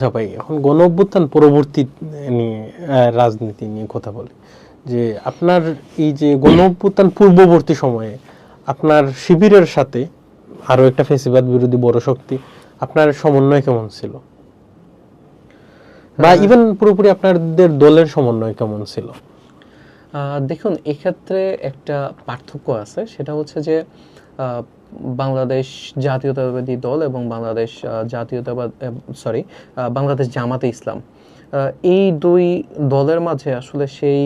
আচ্ছা ভাই, এখন গণ অভ্যুত্থান পরবর্তী নিয়ে রাজনীতি নিয়ে কথা বলি। যে আপনার এই যে গণ অভ্যুত্থান পূর্ববর্তী সময়ে আপনার শিবিরের সাথে আরো একটা ফ্যাসিবাদ বিরোধী বড় শক্তি, আপনার সমন্বয় কেমন ছিল, বা ইভেন পুরোপুরি আপনাদের দলের সমন্বয় কেমন ছিল? দেখুন, এক্ষেত্রে একটা পার্থক্য আছে, সেটা হচ্ছে যে বাংলাদেশ জাতীয়তাবাদী দল এবং বাংলাদেশ বাংলাদেশ জামাতে ইসলাম, এই দুই দলের মাঝে আসলে সেই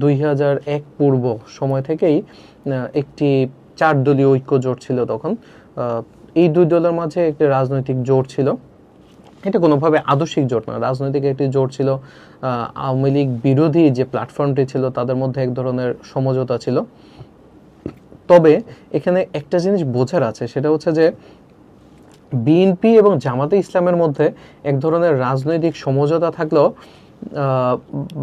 2001 পূর্ব সময় থেকেই একটি 4 দলীয় ঐক্য জোট ছিল। তখন এই দুই দলের মাঝে একটি রাজনৈতিক জোট ছিল। এটা কোনোভাবে আদর্শিক জোট না, রাজনৈতিক একটি জোট ছিল। আওয়ামী লীগ বিরোধী যে প্ল্যাটফর্মটি ছিল তাদের মধ্যে এক ধরনের সমঝোতা ছিল। তবে এখানে একটা জিনিস বোঝার আছে, সেটা হচ্ছে যে বিএনপি এবং জামাতে ইসলামের মধ্যে এক ধরনের রাজনৈতিক সমঝোতা থাকলেও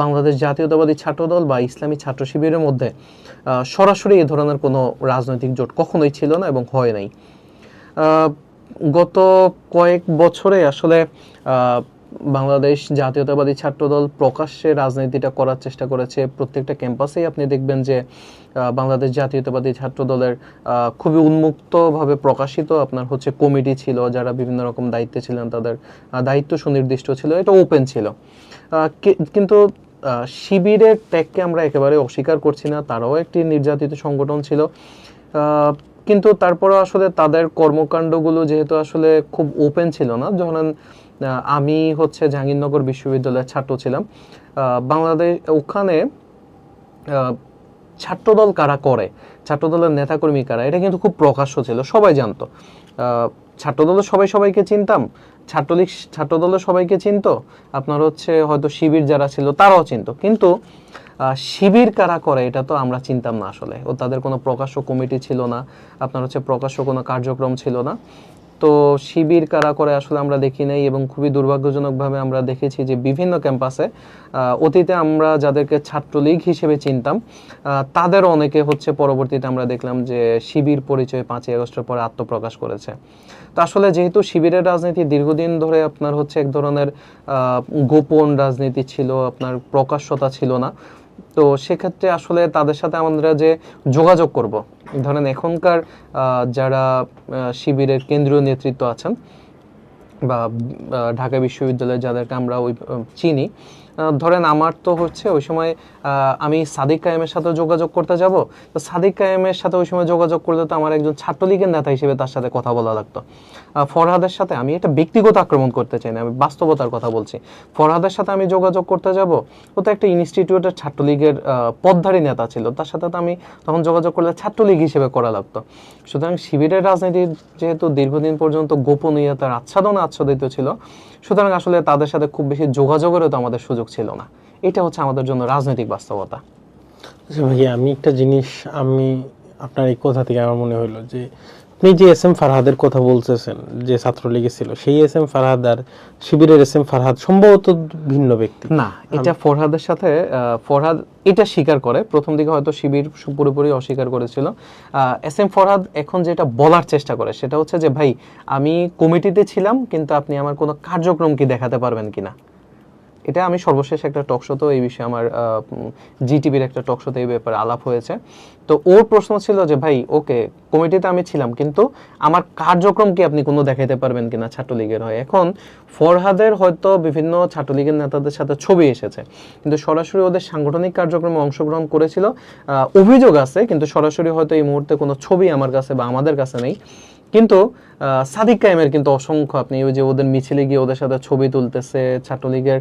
বাংলাদেশ জাতীয়তাবাদী ছাত্রদল বা ইসলামী ছাত্র শিবিরের মধ্যে সরাসরি এ ধরনের কোনো রাজনৈতিক জোট কখনোই ছিল না এবং হয় নাই। গত কয়েক বছরে আসলে বাংলাদেশ জাতীয়তাবাদী ছাত্রদল প্রকাশ্যে রাজনীতিটা করার চেষ্টা করেছে। প্রত্যেকটা ক্যাম্পাসেই আপনি দেখবেন যে বাংলাদেশ জাতীয়তাবাদী ছাত্রদলের খুবই উন্মুক্তভাবে প্রকাশিত আপনার হচ্ছে কমিটি ছিল, যারা বিভিন্ন রকম দায়িত্বে ছিলেন, তাদের দায়িত্ব সুনির্দিষ্ট ছিল, এটা ওপেন ছিল। কিন্তু শিবিরের ত্যাগকে আমরা একেবারে অস্বীকার করছি না, তারাও একটি নির্যাতিত সংগঠন ছিল। কিন্তু তারপরে আসলে তাদের কর্মকাণ্ডগুলো যেহেতু আসলে খুব ওপেন ছিল না, যখন আমি হচ্ছে জাহাঙ্গীরনগর বিশ্ববিদ্যালয়ের ছাত্র ছিলাম, বাংলাদেশ ওখানে ছাত্রদল কারা করে, ছাত্রদলের নেতাকর্মী কারা, এটা কিন্তু খুব প্রকাশ্য ছিল, সবাই জানতো। ছাত্রদলের সবাইকে চিনতাম, ছাত্রলীগ ছাত্রদলের সবাইকে চিনতো, আপনার হচ্ছে হয়তো শিবির যারা ছিল তারাও চিনতো, কিন্তু শিবির কারা করে এটা তো আমরা চিনতাম না আসলে। ও তাদের কোনো প্রকাশ্য কমিটি ছিল না, আপনার হচ্ছে প্রকাশ্য কোনো কার্যক্রম ছিল না। তো শিবির কারা করে আসলে আমরা দেখি নাই, এবং খুবই দুর্ভাগ্যজনকভাবে আমরা দেখেছি যে বিভিন্ন ক্যাম্পাসে অতীতে আমরা যাদেরকে ছাত্রলীগ হিসেবে চিনতাম তাদের অনেকে হচ্ছে পরবর্তীতে আমরা দেখলাম যে শিবির পরিচয় 5ই আগস্টের পরে আত্মপ্রকাশ করেছে। তো আসলে যেহেতু শিবিরের রাজনীতি দীর্ঘদিন ধরে আপনার হচ্ছে এক ধরনের গোপন রাজনীতি ছিল, আপনার প্রকাশ্যতা ছিল না, তো সেক্ষেত্রে আসলে তাদের সাথে আমরা যে যোগাযোগ করব, ধরেন এখনকার যারা শিবিরের কেন্দ্রীয় নেতৃত্ব আছেন বা ঢাকা বিশ্ববিদ্যালয়ে যাদেরকে আমরা ওই চিনি, ধরেন আমার তো হচ্ছে ওই সময় আমি সাদিক কায়েমের সাথে যোগাযোগ করতে যাব, তো সাদিক কায়েমের সাথে ওই সময় যোগাযোগ করলে তো আমার একজন ছাত্রলীগের নেতা হিসেবে তার সাথে কথা বলা লাগতো। ফরহাদের সাথে, আমি এটা ব্যক্তিগত আক্রমণ করতে চাই না, আমি বাস্তবতার কথা বলছি, ফরহাদের সাথে আমি যোগাযোগ করতে যাব, ও তো একটা ইনস্টিটিউটের ছাত্রলীগের পদধারী নেতা ছিল, তার সাথে তো আমি তখন যোগাযোগ করলে ছাত্রলীগ হিসেবে করা লাগতো। সুতরাং শিবিরের রাজনীতি যেহেতু দীর্ঘদিন পর্যন্ত গোপনীয়তার আচ্ছাদিত ছিল, সুতরাং আসলে তাদের সাথে খুব বেশি যোগাযোগেরও তো আমাদের সুযোগ ছিল না। এটা হচ্ছে আমাদের জন্য রাজনৈতিক বাস্তবতা। আচ্ছা ভাইয়া, আমি একটা জিনিস, আমি আপনার এই কথা থেকে আমার মনে হলো যে আপনি যে এস এম ফারহাদের কথা বলতেছেন যে ছাত্রলীগে ছিল, সেই এস এম ফারহাদ আর শিবিরের এস এম ফারহাদ সম্ভবত ভিন্ন ব্যক্তি না। এটা ফরহাদের সাথে ফরহাদ এটা স্বীকার করে, প্রথম দিকে হয়তো শিবির পুরোপুরি অস্বীকার করেছিল। এস এম ফরহাদ এখন যেটা বলার চেষ্টা করে সেটা হচ্ছে যে ভাই, আমি কমিটিতে ছিলাম, কিন্তু আপনি আমার কোনো কার্যক্রম কি দেখাতে পারবেন কিনা। এটা আমি সর্বশেষ একটা টকশোতে এই বিষয়ে আমার জিটিভির একটা টকশোতে এই ব্যাপারে আলাপ হয়েছে। তো ওর প্রশ্ন ছিল যে ভাই, ওকে কমিটিতে আমি ছিলাম, কিন্তু আমার কার্যক্রম কি আপনি কোনো দেখাতে পারবেন কিনা ছাত্রলীগের হয়। এখন ফরহাদের হয়তো বিভিন্ন ছাত্রলীগের নেতাদের সাথে ছবি এসেছে, কিন্তু সরাসরি ওদের সাংগঠনিক কার্যক্রমে অংশগ্রহণ করেছিল অভিযোগ আছে, কিন্তু সরাসরি হয়তো এই মুহূর্তে কোনো ছবি আমার কাছে বা আমাদের কাছে নেই। কিন্তু সাদিক কায়েমের কিন্তু অসংখ্য, আপনি ওই যে ওদের মিছিলে গিয়ে ওদের সাথে ছবি তুলতেছে, ছাত্রলীগের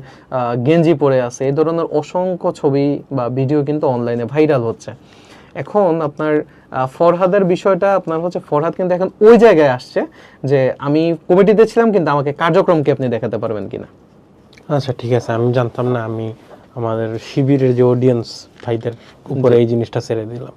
গেঞ্জি পরে আছে, এই ধরনের অসংখ্য ছবি বা ভিডিও কিন্তু অনলাইনে ভাইরাল হচ্ছে। এখন আপনার ফরহাদের বিষয়টা আপনার হচ্ছে, ফরহাদ কিন্তু এখন ওই জায়গায় আসছে যে আমি কমিটিতে ছিলাম, কিন্তু আমাকে কার্যক্রম কি আপনি দেখাতে পারবেন কিনা। আচ্ছা ঠিক আছে, আমি জানতাম না, আমি আমাদের শিবিরের যে অডিয়েন্স ভাইদের উপরে এই জিনিসটা ছেড়ে দিলাম।